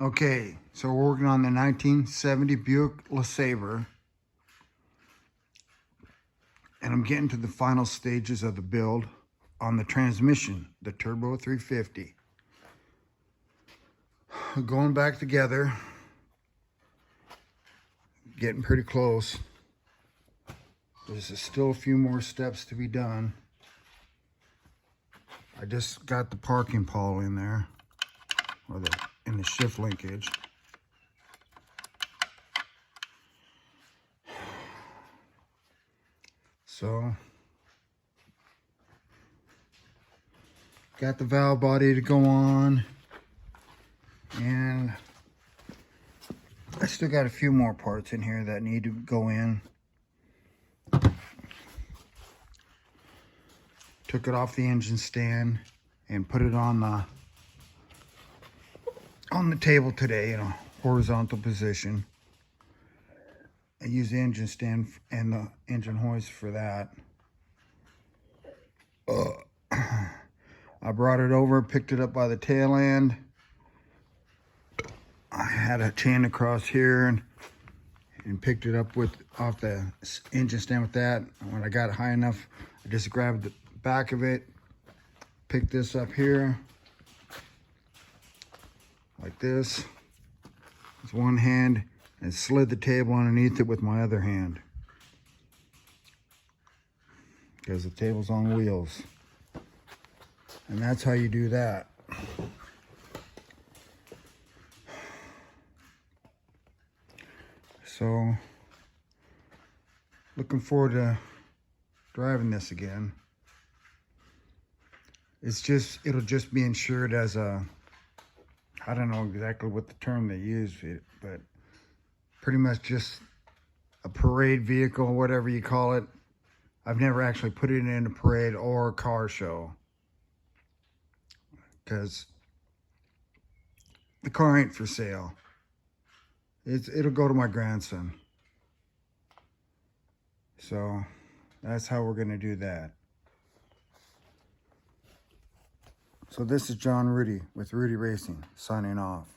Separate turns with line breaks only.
Okay, so we're working on the 1970 Buick LeSabre, and I'm getting to the final stages of the build on the transmission, the Turbo 350. Going back together, getting pretty close. There's still a few more steps to be done. I just got the parking pawl in there, or in the shift linkage. So, got the valve body to go on, and I still got a few more parts in here that need to go in. Took it off the engine stand and put it on the table today in a horizontal position. I use the engine stand and the engine hoist for that. I brought it over, picked it up by the tail end. I had a chain across here and picked it up off the engine stand with that. And when I got it high enough, I just grabbed the back of it, picked this up here like this with one hand, and slid the table underneath it with my other hand, because the table's on wheels. And that's how you do that. So, looking forward to driving this again. It'll just be insured as a, I don't know exactly what the term they use, but pretty much just a parade vehicle, whatever you call it. I've never actually put it in a parade or a car show, because the car ain't for sale. It'll go to my grandson. So that's how we're gonna do that. So this is John Rudy with Rudy Racing, signing off.